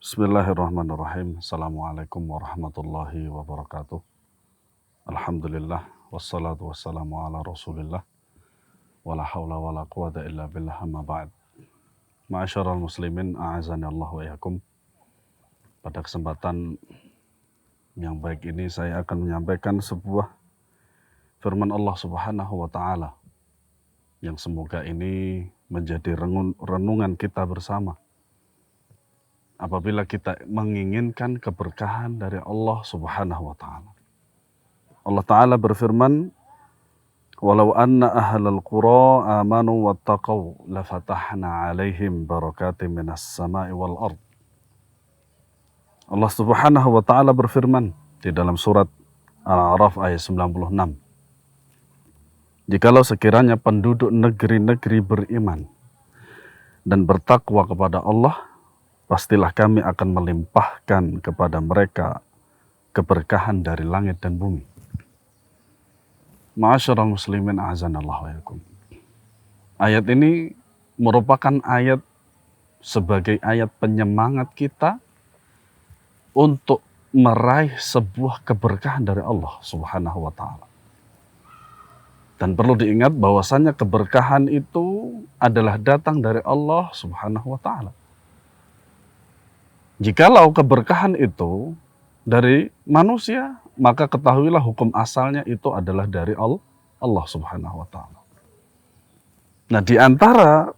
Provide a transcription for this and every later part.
Bismillahirrahmanirrahim. Assalamualaikum warahmatullahi wabarakatuh. Alhamdulillah wassalatu wassalamu ala Rasulillah wala haula wala quwata illa billah amma ba'd. Ma'asyiral muslimin, a'azani Allah wa iyyakum. Pada kesempatan yang baik ini saya akan menyampaikan sebuah firman Allah Subhanahu wa taala yang semoga ini menjadi renungan kita bersama apabila kita menginginkan keberkahan dari Allah Subhanahu wa taala. Allah taala berfirman, "Walau anna ahlal qura amanu wattaqau lafatahna 'alaihim barakatim minas sama'i wal ard." Allah Subhanahu wa taala berfirman di dalam surat Al-A'raf ayat 96. Jikalau sekiranya penduduk negeri-negeri beriman dan bertakwa kepada Allah, pastilah kami akan melimpahkan kepada mereka keberkahan dari langit dan bumi. Ma'asyiral muslimin, a'azanallahu wa iyyakum. Ayat ini merupakan ayat sebagai ayat penyemangat kita untuk meraih sebuah keberkahan dari Allah Subhanahu wa taala. Dan perlu diingat bahwasannya keberkahan itu adalah datang dari Allah Subhanahu wa taala. Jikalau keberkahan itu dari manusia, maka ketahuilah hukum asalnya itu adalah dari Allah Subhanahu wa taala. Nah, di antara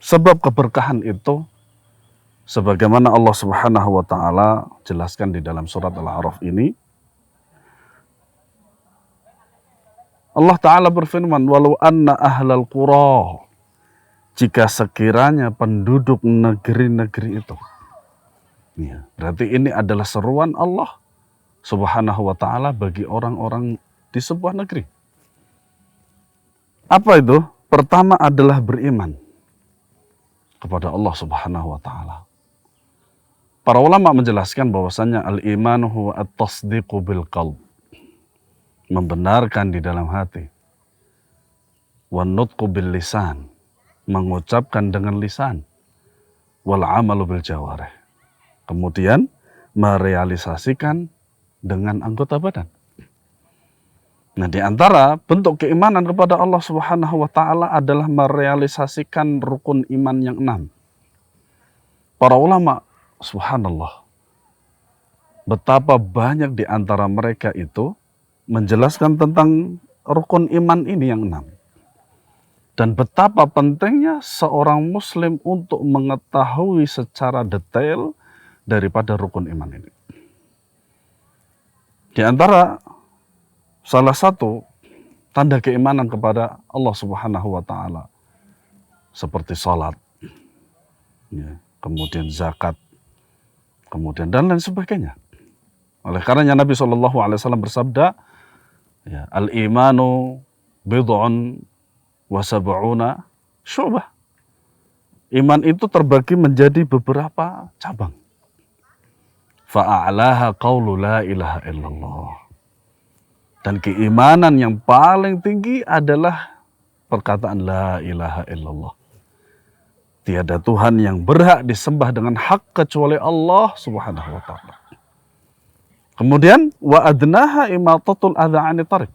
sebab keberkahan itu, sebagaimana Allah Subhanahu wa taala jelaskan di dalam surat Al-A'raf ini, Allah taala berfirman, "Walau anna ahlal qura," jika sekiranya penduduk negeri-negeri itu. Ya, berarti ini adalah seruan Allah Subhanahu wa taala bagi orang-orang di sebuah negeri. Apa itu? Pertama adalah beriman kepada Allah Subhanahu wa taala. Para ulama menjelaskan bahwasannya al-imanu huwa at-tasdiqu bil qalb. Membenarkan di dalam hati. Wan nutqu bil lisan, mengucapkan dengan lisan. Wal amalu bil jawarih. Kemudian merealisasikan dengan anggota badan. Nah, di antara bentuk keimanan kepada Allah Subhanahu wa taala adalah merealisasikan rukun iman yang 6. Para ulama, subhanallah, betapa banyak di antara mereka itu menjelaskan tentang rukun iman ini yang 6. Dan betapa pentingnya seorang muslim untuk mengetahui secara detail daripada rukun iman ini. Di antara salah satu tanda keimanan kepada Allah Subhanahu wa taala seperti salat, ya, kemudian zakat, kemudian dan lain sebagainya. Oleh karenanya Nabi SAW bersabda, ya, al-imanu bid'un wa sab'una syu'bah. Iman itu terbagi menjadi beberapa cabang. Fa'a'laha qawlu la ilaha illallah. Dan keimanan yang paling tinggi adalah perkataan la ilaha illallah. Tiada Tuhan yang berhak disembah dengan hak kecuali Allah Subhanahu wa taala. Kemudian wa adnaha imatatul adza 'anit thariq.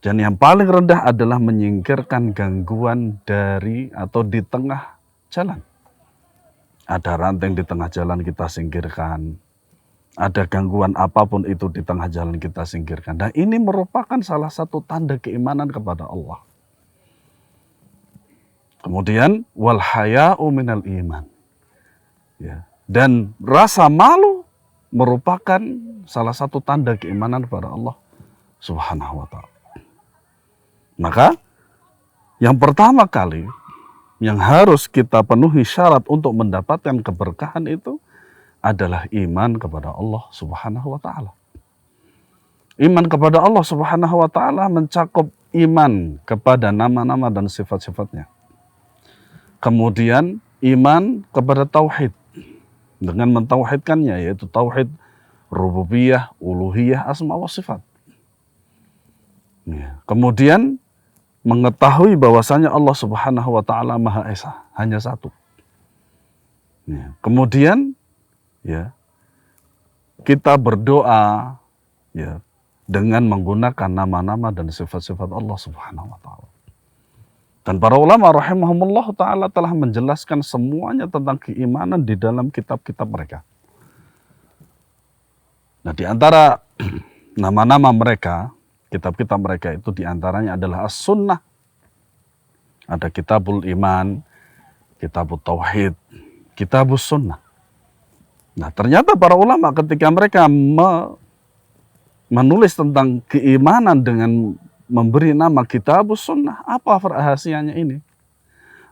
Dan yang paling rendah adalah menyingkirkan gangguan dari atau di tengah jalan. Ada ranting di tengah jalan, kita singkirkan. Ada gangguan apapun itu di tengah jalan, kita singkirkan. Dan ini merupakan salah satu tanda keimanan kepada Allah. Kemudian wal haya'u minal iman. Ya. Dan rasa malu merupakan salah satu tanda keimanan kepada Allah Subhanahu wa taala. Maka yang pertama kali yang harus kita penuhi syarat untuk mendapatkan keberkahan itu adalah iman kepada Allah Subhanahu wa taala. Iman kepada Allah Subhanahu wa taala mencakup iman kepada nama-nama dan sifat-sifatnya. Kemudian iman kepada tauhid dengan mentauhidkannya, yaitu tauhid rububiyah, uluhiyah, asma wa sifat. Ya. Kemudian mengetahui bahwasanya Allah Subhanahu wa taala Maha Esa, hanya satu. Ya. Kemudian ya, kita berdoa ya dengan menggunakan nama-nama dan sifat-sifat Allah Subhanahu wa taala. Dan para ulama rahimahumullah taala telah menjelaskan semuanya tentang keimanan di dalam kitab-kitab mereka. Nah, di antara nama-nama mereka, kitab-kitab mereka itu di antaranya adalah As-Sunnah. Ada Kitabul Iman, Kitabut Tauhid, Kitabus Sunnah. Nah, ternyata para ulama ketika mereka menulis tentang keimanan dengan memberi nama Kitabus Sunnah, apa rahasianya ini?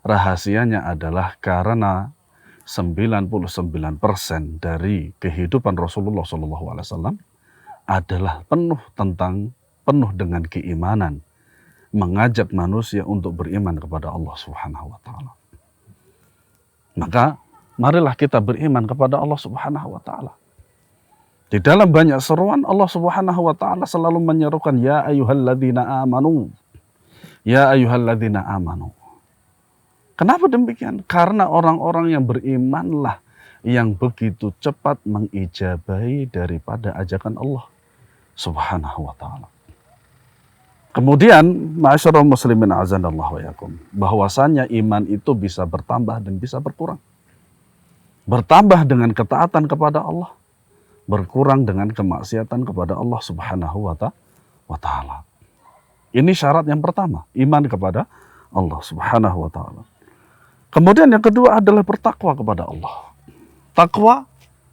Rahasianya adalah karena 99% dari kehidupan Rasulullah SAW adalah penuh dengan keimanan, mengajak manusia untuk beriman kepada Allah Subhanahu wa taala. Maka marilah kita beriman kepada Allah Subhanahu wa taala. Di dalam banyak seruan Allah Subhanahu wa taala selalu menyerukan ya ayyuhalladzina amanu. Ya ayyuhalladzina amanu. Kenapa demikian? Karena orang-orang yang berimanlah yang begitu cepat mengijabahi daripada ajakan Allah Subhanahu wa taala. Kemudian, ma'asyiral muslimin azanallahu wa yakum, bahwasanya iman itu bisa bertambah dan bisa berkurang. Bertambah dengan ketaatan kepada Allah, berkurang dengan kemaksiatan kepada Allah Subhanahu wa taala. Ini syarat yang pertama, iman kepada Allah Subhanahu wa taala. Kemudian yang kedua adalah bertakwa kepada Allah. Takwa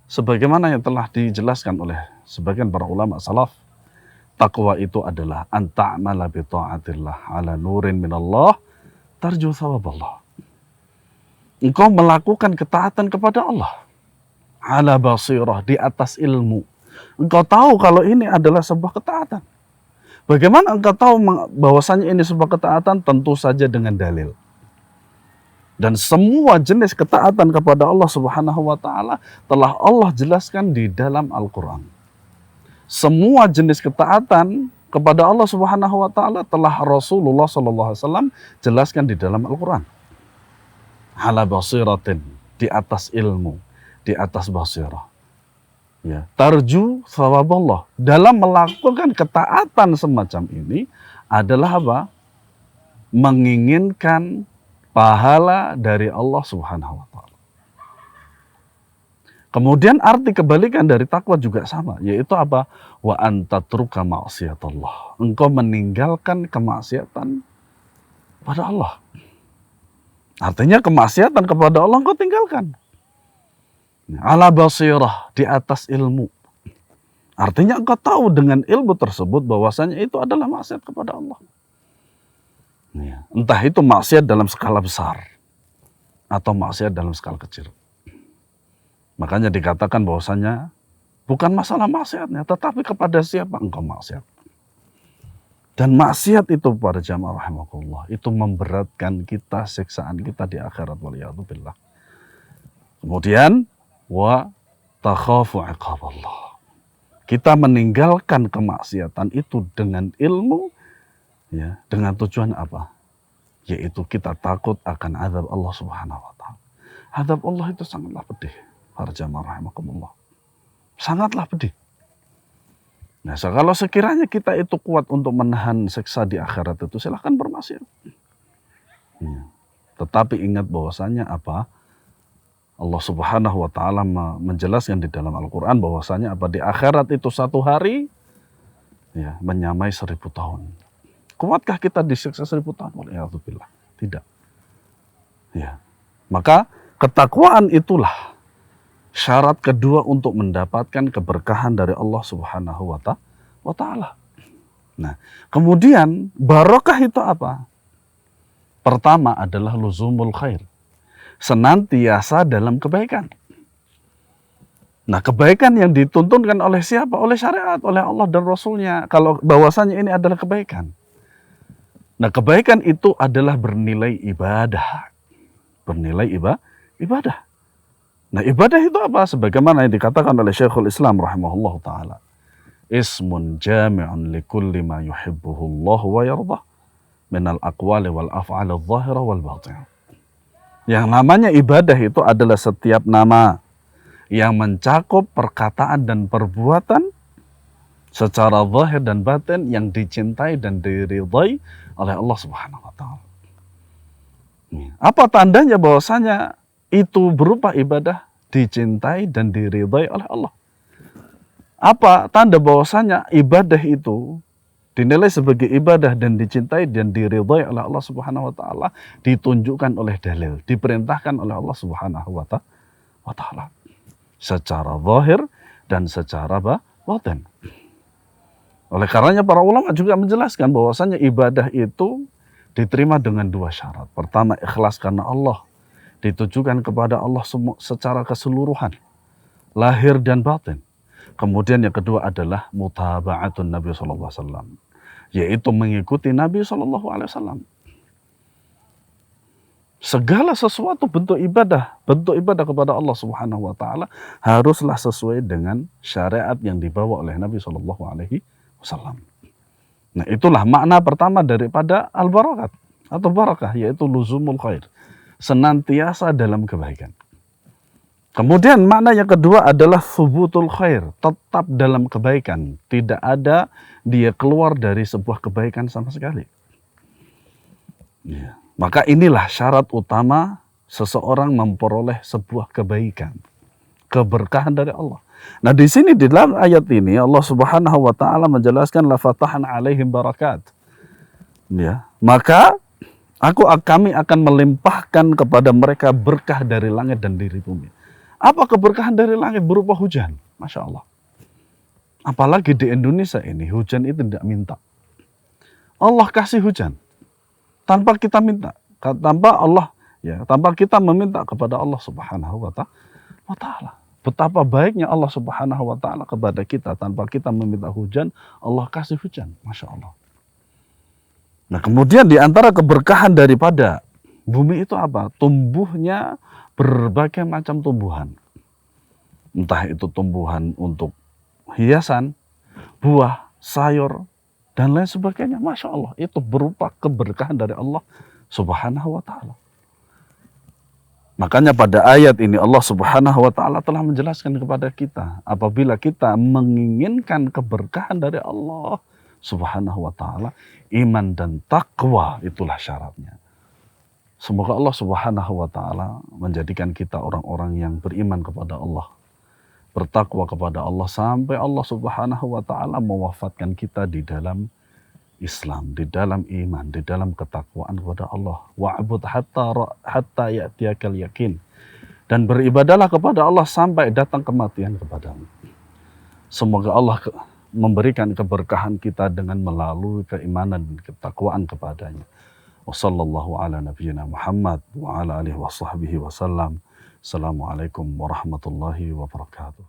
sebagaimana yang telah dijelaskan oleh sebagian para ulama salaf, takwa itu adalah anta'mala bi ta'atillah ala nurin minallah tarju thawaballah. Engkau melakukan ketaatan kepada Allah ala basirah, di atas ilmu. Engkau tahu kalau ini adalah sebuah ketaatan. Bagaimana engkau tahu bahwasanya ini sebuah ketaatan? Tentu saja dengan dalil. Dan semua jenis ketaatan kepada Allah Subhanahu wa taala telah Allah jelaskan di dalam Al-Qur'an. Semua jenis ketaatan kepada Allah Subhanahu wa taala telah Rasulullah sallallahu alaihi wasallam jelaskan di dalam Al-Qur'an. Ala basiratin, di atas ilmu, di atas basirah. Ya, tarju thawaballah. Dalam melakukan ketaatan semacam ini adalah apa? Menginginkan pahala dari Allah Subhanahu wa taala. Kemudian arti kebalikan dari takwa juga sama, yaitu apa? Wa antatruka ma'siyatullah. Engkau meninggalkan kemaksiatan pada Allah. Artinya kemaksiatan kepada Allah engkau tinggalkan. Ala basirah, di atas ilmu. Artinya engkau tahu dengan ilmu tersebut bahwasanya itu adalah maksiat kepada Allah. Entah itu maksiat dalam skala besar atau maksiat dalam skala kecil. Makanya dikatakan bahwasanya bukan masalah maksiatnya, tetapi kepada siapa engkau maksiat. Dan maksiat itu para jamaah rahimakumullah, itu memberatkan kita, siksaan kita di akhirat waliyadzubillah. Kemudian wa takhafu iqaballah. Kita meninggalkan kemaksiatan itu dengan ilmu, ya, dengan tujuan apa? Yaitu kita takut akan azab Allah Subhanahu wa taala. Azab Allah itu sangatlah pedih, para jamaah rahimakumullah. Sangatlah pedih. Nah, kalau sekiranya kita itu kuat untuk menahan siksa di akhirat itu, silahkan bermaksiat. Ya. Tetapi ingat bahwasanya apa? Allah Subhanahu wa taala menjelaskan di dalam Al-Qur'an bahwasanya apa? Di akhirat itu satu hari ya menyamai 1000 tahun. Kuatkah kita disiksa 1000 tahun? Waliyadzubillah. Tidak. Ya. Maka ketakwaan itulah syarat kedua untuk mendapatkan keberkahan dari Allah Subhanahu wa taala. Nah, kemudian barokah itu apa? Pertama adalah luzumul khair. Senantiasa dalam kebaikan. Nah, kebaikan yang dituntunkan oleh siapa? Oleh syariat, oleh Allah dan Rasulnya. Kalau bahwasanya ini adalah kebaikan. Nah, kebaikan itu adalah bernilai ibadah. Bernilai ibadah. Nah, ibadah itu apa? Sebagaimana yang dikatakan oleh Syekhul Islam rahimahullah ta'ala. Ismun jami'un likulli ma yuhibbuhullah wa yardah. Minal aqwali wal af'ali al-zahira wal batin. Yang namanya ibadah itu adalah setiap nama yang mencakup perkataan dan perbuatan secara zahir dan batin yang dicintai dan diridhai oleh Allah Subhanahu wa taala. Apa tandanya bahwasanya itu berupa ibadah dicintai dan diridhai oleh Allah? Apa tanda bahwasanya ibadah itu dinilai sebagai ibadah dan dicintai dan diridhai oleh Allah Subhanahu wa taala? Ditunjukkan oleh dalil, diperintahkan oleh Allah Subhanahu wa taala secara zahir dan secara batin. Oleh karenanya para ulama juga menjelaskan bahwasanya ibadah itu diterima dengan dua syarat. Pertama, ikhlas karena Allah, ditujukan kepada Allah secara keseluruhan, lahir dan batin. Kemudian yang kedua adalah mutaba'atun Nabi sallallahu alaihi wasallam, yaitu mengikuti Nabi sallallahu alaihi wasallam. Segala sesuatu bentuk ibadah kepada Allah Subhanahu wa taala haruslah sesuai dengan syariat yang dibawa oleh Nabi sallallahu alaihi wasallam. Nah, itulah makna pertama daripada al-barakat atau barakah, yaitu luzumul khair, senantiasa dalam kebaikan. Kemudian makna yang kedua adalah thubutul khair, tetap dalam kebaikan, tidak ada dia keluar dari sebuah kebaikan sama sekali. Ya. Maka inilah syarat utama seseorang memperoleh sebuah kebaikan, keberkahan dari Allah. Nah, di sini di dalam ayat ini Allah Subhanahu wa taala menjelaskan la fatahna alaihim barakat. Ya, maka kami akan melimpahkan kepada mereka berkah dari langit dan dari bumi. Apa keberkahan dari langit? Berupa hujan. Masya Allah. Apalagi di Indonesia ini, hujan itu tidak minta. Allah kasih hujan tanpa kita minta, tanpa kita meminta kepada Allah Subhanahu wa taala. Betapa baiknya Allah Subhanahu wa taala kepada kita, tanpa kita meminta hujan, Allah kasih hujan. Masya Allah. Nah, kemudian di antara keberkahan daripada bumi itu apa? Tumbuhnya berbagai macam tumbuhan. Entah itu tumbuhan untuk hiasan, buah, sayur, dan lain sebagainya. Masya Allah, itu berupa keberkahan dari Allah Subhanahu wa ta'ala. Makanya pada ayat ini Allah Subhanahu wa ta'ala telah menjelaskan kepada kita, apabila kita menginginkan keberkahan dari Allah Subhanahu wa ta'ala, iman dan takwa itulah syaratnya. Semoga Allah Subhanahu wa ta'ala menjadikan kita orang-orang yang beriman kepada Allah, bertakwa kepada Allah, sampai Allah Subhanahu wa ta'ala mewafatkan kita di dalam Islam, di dalam iman, di dalam ketakwaan kepada Allah. Wa'bud hatta ya'tiyakal yakin. Dan beribadalah kepada Allah sampai datang kematian kepadamu. Semoga Allah memberikan keberkahan kita dengan melalui keimanan dan ketakwaan kepadanya. Wassallallahu ala nabiyyina Muhammad wa ala alihi wa sahbihi wa sallam. Assalamualaikum warahmatullahi wabarakatuh.